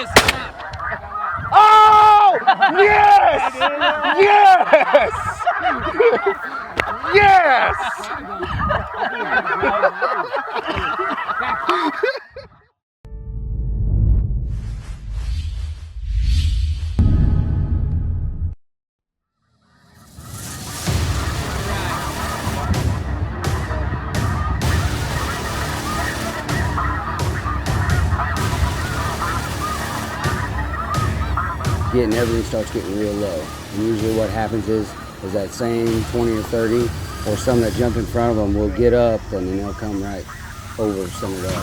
is. Oh! Yes! Yes! Yes! Everything starts getting real low. And usually what happens is that same 20 or 30 or some that jump in front of them will get up and then they'll come right over, centered up.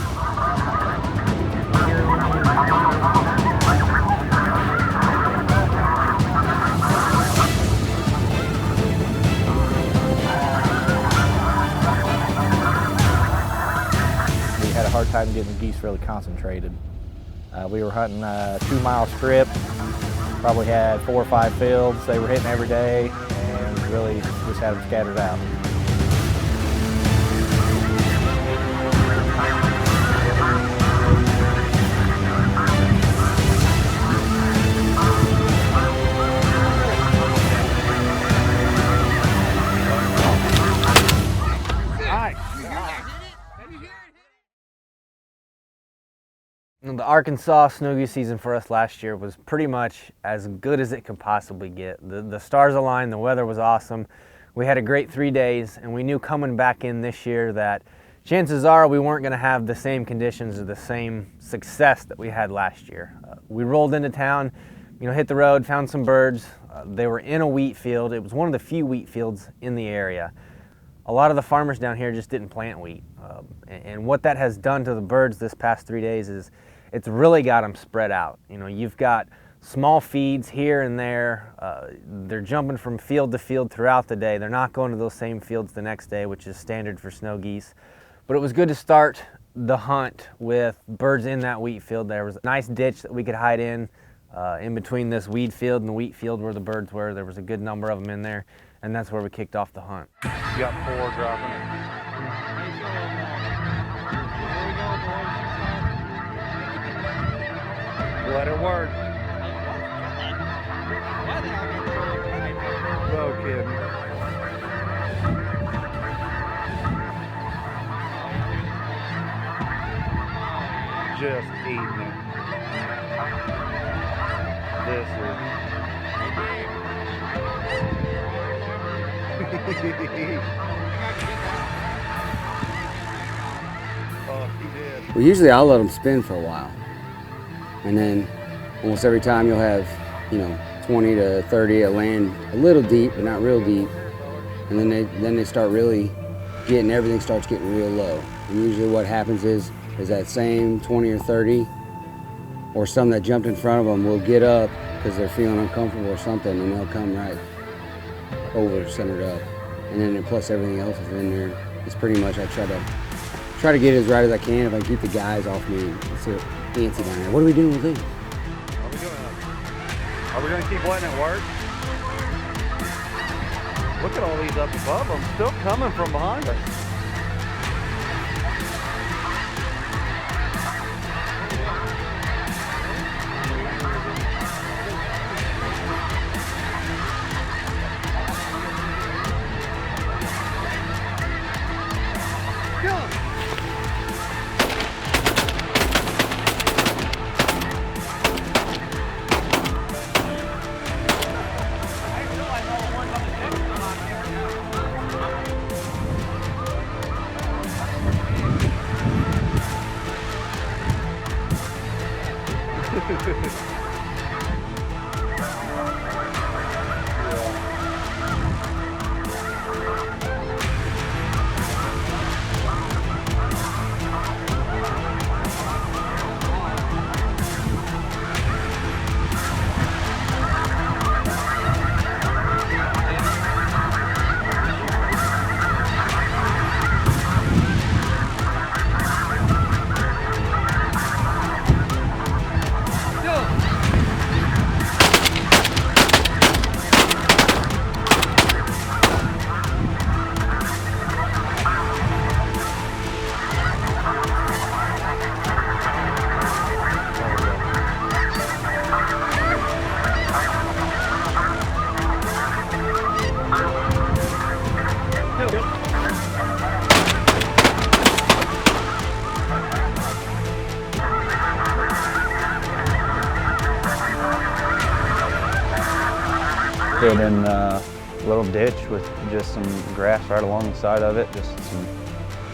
We had a hard time getting the geese really concentrated. We were hunting a 2-mile strip. Probably had 4 or 5 fields. They were hitting every day and really just had them scattered out. The Arkansas snow goose season for us last year was pretty much as good as it could possibly get. The stars aligned, the weather was awesome. We had a great 3 days, and we knew coming back in this year that chances are we weren't going to have the same conditions or the same success that we had last year. We rolled into town, hit the road, found some birds. They were in a wheat field. It was one of the few wheat fields in the area. A lot of the farmers down here just didn't plant wheat. And what that has done to the birds this past 3 days is it's really got them spread out. You've got small feeds here and there. They're jumping from field to field throughout the day. They're not going to those same fields the next day, which is standard for snow geese. But it was good to start the hunt with birds in that wheat field. There was a nice ditch that we could hide in between this weed field and the wheat field where the birds were. There was a good number of them in there, and that's where we kicked off the hunt. You got 4 dropping it. Let it work. No kidding. Just eating it. This is. Oh, he did. Well, usually I'll let them spin for a while. And then almost every time you'll have, 20 to 30 that land a little deep, but not real deep. And then they start really everything starts getting real low. And usually what happens is that same 20 or 30 or some that jumped in front of them will get up because they're feeling uncomfortable or something, and they'll come right over, centered up. And then plus everything else is in there. It's pretty much, I try to get it as right as I can if I keep the guys off me. Let's see what Nancy down there. What are we doing with these? Are we going to keep letting it work? Look at all these up above them, still coming from behind us. it in a little ditch with just some grass right along the side of it. Just some,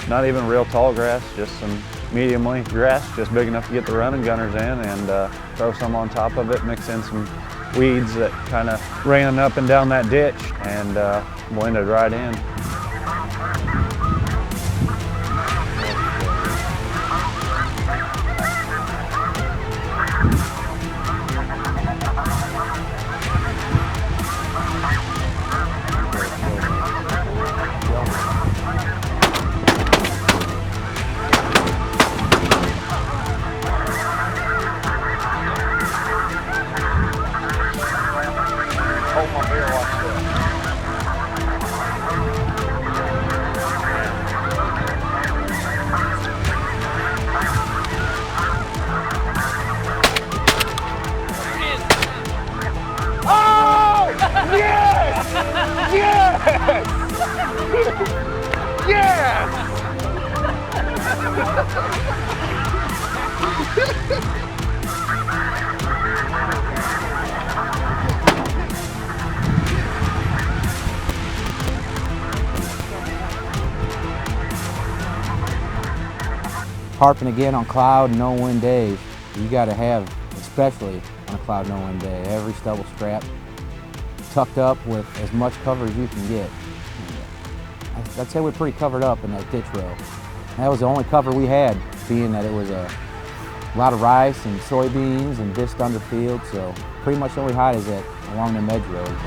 not even real tall grass, just some medium length grass, just big enough to get the running gunners in, and throw some on top of it, mix in some weeds that kind of ran up and down that ditch, and blended right in. Harping again on cloud, no wind days, you got to have, especially on a cloud, no wind day, every stubble strap tucked up with as much cover as you can get. I'd say we're pretty covered up in that ditch row. That was the only cover we had, being that it was a lot of rice and soybeans and disc underfield, so pretty much the only hide is that along the edge road.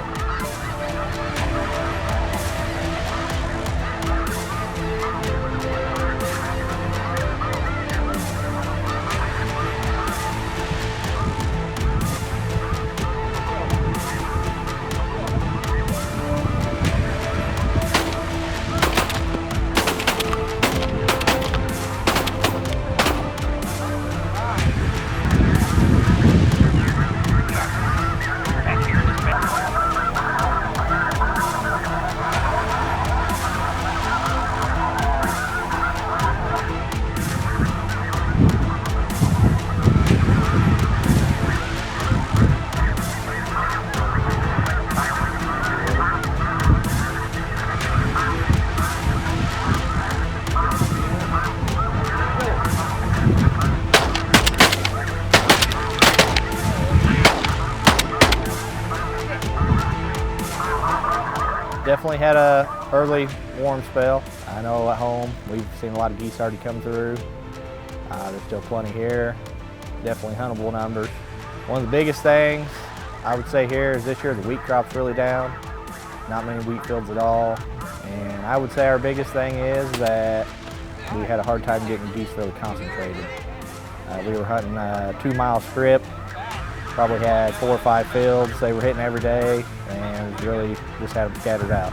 Definitely had a early warm spell. I know at home we've seen a lot of geese already come through. There's still plenty here. Definitely huntable numbers. One of the biggest things I would say here is this year the wheat crop's really down. Not many wheat fields at all. And I would say our biggest thing is that we had a hard time getting geese really concentrated. We were hunting a 2-mile strip. Probably had 4 or 5 fields they were hitting every day, and really just had them scattered out.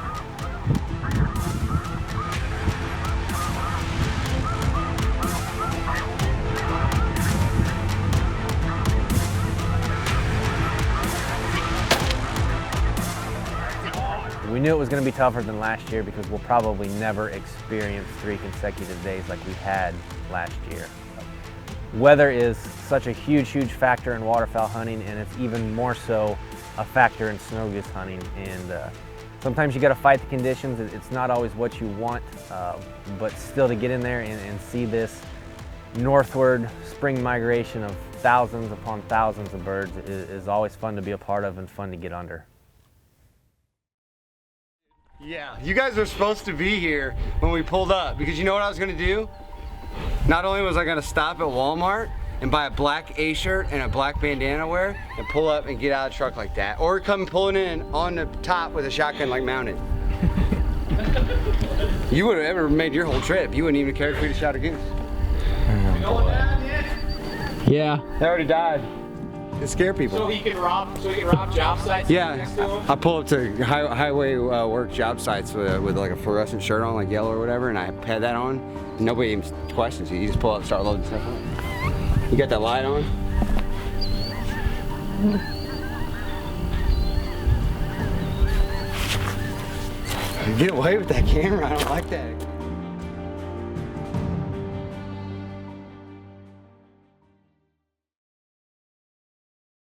We knew it was going to be tougher than last year because we'll probably never experience 3 consecutive days like we had last year. Weather is such a huge factor in waterfowl hunting, and it's even more so a factor in snow goose hunting. And sometimes you got to fight the conditions. It's not always what you want, but still to get in there and see this northward spring migration of thousands upon thousands of birds is always fun to be a part of and fun to get under. Yeah, you guys were supposed to be here when we pulled up, because you know what I was gonna do? Not only was I gonna stop at Walmart and buy a black A-shirt and a black bandana wear and pull up and get out of the truck like that, or come pulling in on the top with a shotgun like mounted. You would have ever made your whole trip. You wouldn't even care if we'd have shot a goose. Yeah. They already died. It scared people. So he can rob job sites? Yeah, Next to him? I pull up to highway work job sites with like a fluorescent shirt on, like yellow or whatever, and I had that on. And nobody even questions you. You just pull up and start loading stuff up. You got that light on? Get away with that camera. I don't like that.